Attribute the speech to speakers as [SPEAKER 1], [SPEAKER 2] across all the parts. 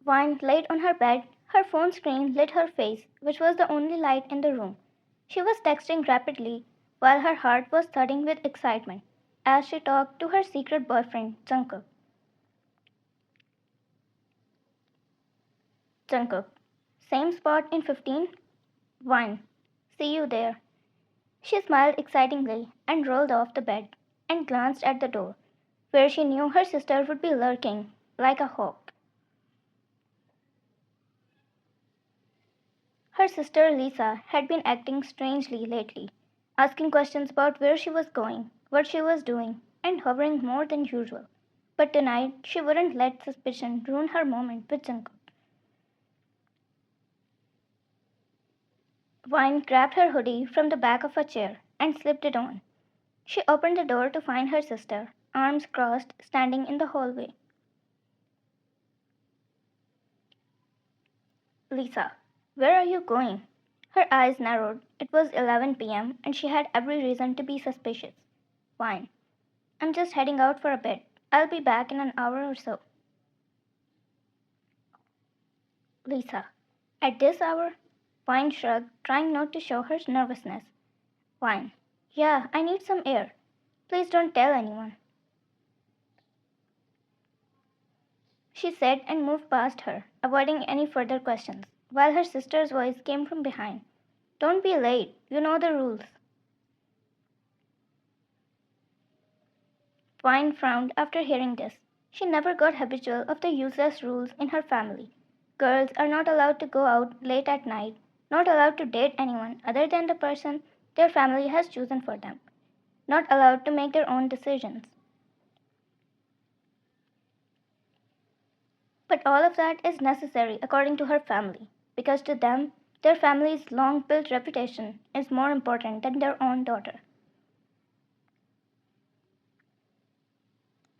[SPEAKER 1] Vine laid on her bed. Her phone screen lit her face, which was the only light in the room. She was texting rapidly while her heart was thudding with excitement as she talked to her secret boyfriend, Jungkook. Jungkook. Same spot in 15? Vine. See you there. She smiled excitingly and rolled off the bed and glanced at the door, where she knew her sister would be lurking like a hawk. Her sister Lisa had been acting strangely lately, asking questions about where she was going, what she was doing, and hovering more than usual. But tonight she wouldn't let suspicion ruin her moment with Jungkook. Vine grabbed her hoodie from the back of a chair and slipped it on. She opened the door to find her sister, arms crossed, standing in the hallway. Lisa, where are you going? Her eyes narrowed. It was 11 p.m. and she had every reason to be suspicious. Fine. I'm just heading out for a bit. I'll be back in an hour or so. Lisa, at this hour? Fine shrugged, trying not to show her nervousness. Fine. Yeah, I need some air. Please don't tell anyone. She said and moved past her, avoiding any further questions, while her sister's voice came from behind. Don't be late. You know the rules. Vine frowned after hearing this. She never got habitual of the useless rules in her family. Girls are not allowed to go out late at night, not allowed to date anyone other than the person their family has chosen for them, not allowed to make their own decisions. But all of that is necessary according to her family, because to them, their family's long built reputation is more important than their own daughter.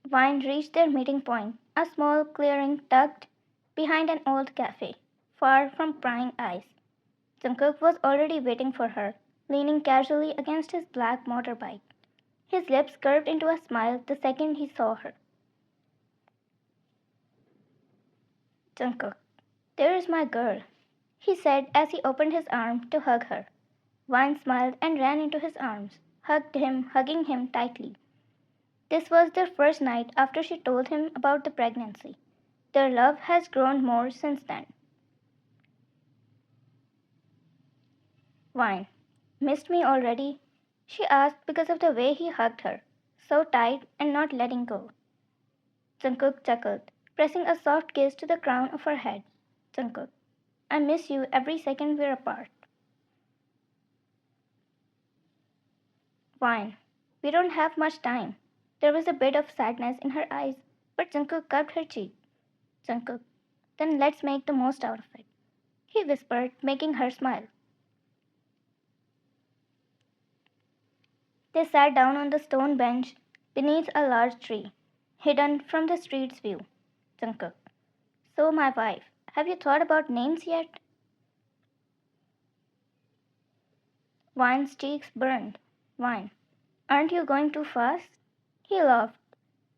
[SPEAKER 1] Vine reached their meeting point, a small clearing tucked behind an old cafe, far from prying eyes. Jungkook was already waiting for her, leaning casually against his black motorbike. His lips curved into a smile the second he saw her. Jungkook, there is my girl, he said as he opened his arm to hug her. Vine smiled and ran into his arms, hugging him tightly. This was their first night after she told him about the pregnancy. Their love has grown more since then. Vine, missed me already? She asked because of the way he hugged her, so tight and not letting go. Jungkook chuckled, pressing a soft kiss to the crown of her head. Jungkook, I miss you every second we're apart. Vine, we don't have much time. There was a bit of sadness in her eyes, but Jungkook cupped her cheek. Jungkook, then let's make the most out of it, he whispered, making her smile. They sat down on the stone bench beneath a large tree, hidden from the street's view. Jungkook, so my wife, have you thought about names yet? Vine's cheeks burned. Vine, aren't you going too fast? He laughed.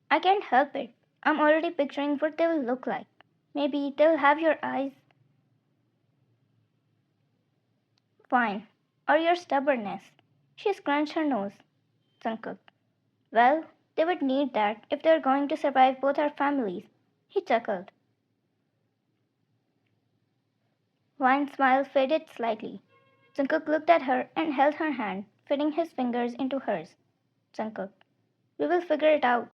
[SPEAKER 1] I can't help it. I'm already picturing what they will look like. Maybe they'll have your eyes. Fine. Or your stubbornness. She scrunched her nose. Jungkook. Well, they would need that if they're going to survive both our families. He chuckled. Vine's smile faded slightly. Jungkook looked at her and held her hand, fitting his fingers into hers. Jungkook. We will figure it out.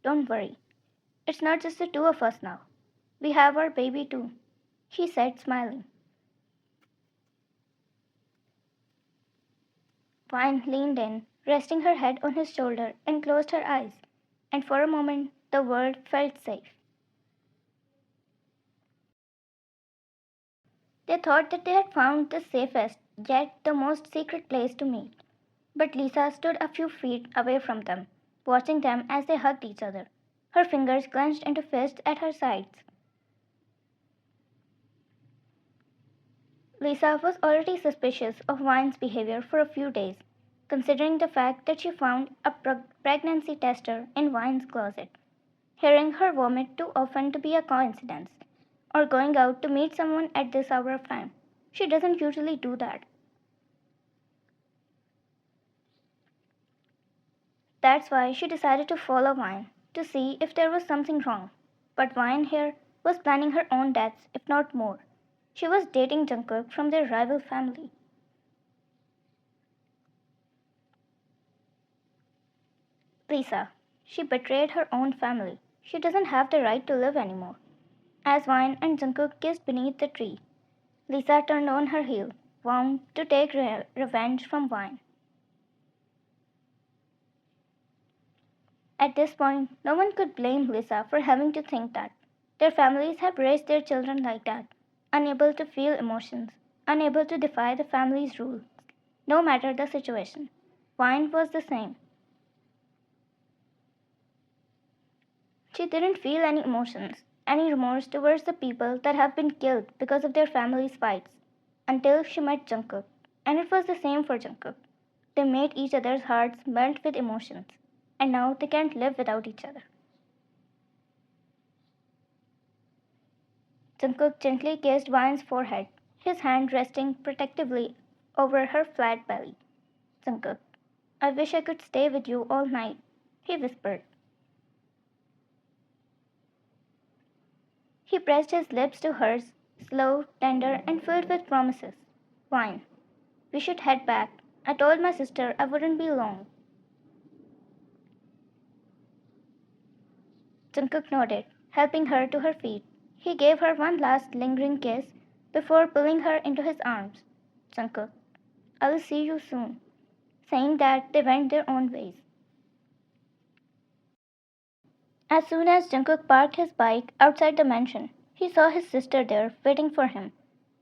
[SPEAKER 1] Don't worry. It's not just the two of us now. We have our baby too, he said, smiling. Vine leaned in, resting her head on his shoulder, and closed her eyes, and for a moment the world felt safe. They thought that they had found the safest, yet the most secret place to meet. But Lisa stood a few feet away from them, watching them as they hugged each other, her fingers clenched into fists at her sides. Lisa was already suspicious of Vine's behavior for a few days, considering the fact that she found a pregnancy tester in Vine's closet, hearing her vomit too often to be a coincidence, or going out to meet someone at this hour of time. She doesn't usually do that. That's why she decided to follow Vine to see if there was something wrong. But Vine here was planning her own deaths, if not more. She was dating Jungkook from their rival family. Lisa. She betrayed her own family. She doesn't have the right to live anymore. As Vine and Jungkook kissed beneath the tree, Lisa turned on her heel, vowed to take revenge from Vine. At this point, no one could blame Lisa for having to think that. Their families have raised their children like that, unable to feel emotions, unable to defy the family's rules, no matter the situation. Vine was the same. She didn't feel any emotions, any remorse towards the people that have been killed because of their family's fights, until she met Jungkook. And it was the same for Jungkook. They made each other's hearts melt with emotions, and now they can't live without each other. Jungkook gently kissed Vine's forehead, his hand resting protectively over her flat belly. Jungkook, I wish I could stay with you all night, he whispered. He pressed his lips to hers, slow, tender, and filled with promises. Vine, we should head back. I told my sister I wouldn't be long. Jungkook nodded, helping her to her feet. He gave her one last lingering kiss before pulling her into his arms. Jungkook, I will see you soon. Saying that, they went their own ways. As soon as Jungkook parked his bike outside the mansion, he saw his sister there waiting for him.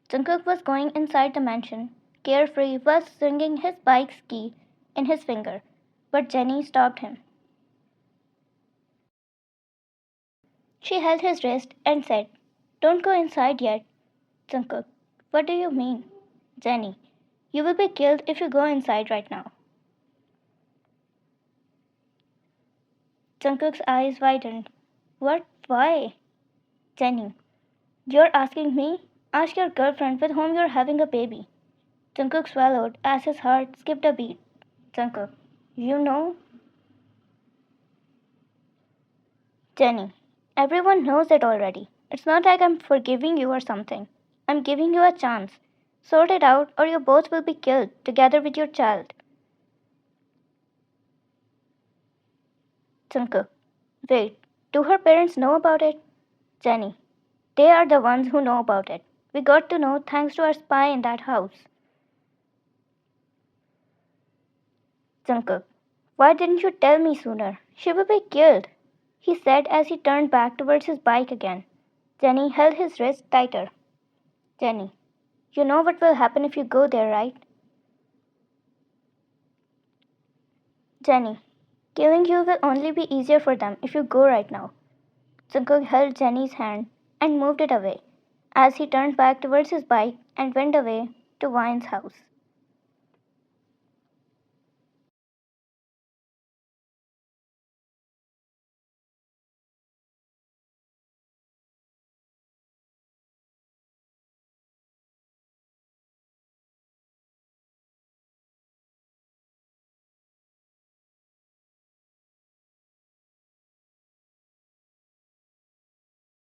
[SPEAKER 1] Jungkook was going inside the mansion, carefree while swinging his bike's key in his finger, but Jenny stopped him. She held his wrist and said, Don't go inside yet. Jungkook, what do you mean? Jenny, you will be killed if you go inside right now. Jungkook's eyes widened. What? Why? Jenny, you're asking me? Ask your girlfriend with whom you're having a baby. Jungkook swallowed as his heart skipped a beat. Jungkook, you know? Jenny, everyone knows it already. It's not like I'm forgiving you or something. I'm giving you a chance. Sort it out or you both will be killed together with your child. Jungkook, wait, do her parents know about it? Jenny, they are the ones who know about it. We got to know thanks to our spy in that house. Jungkook, why didn't you tell me sooner? She will be killed, he said as he turned back towards his bike again. Jenny held his wrist tighter. Jenny, you know what will happen if you go there, right? Jenny, killing you will only be easier for them if you go right now. Jungkook held Jenny's hand and moved it away as he turned back towards his bike and went away to Vine's house.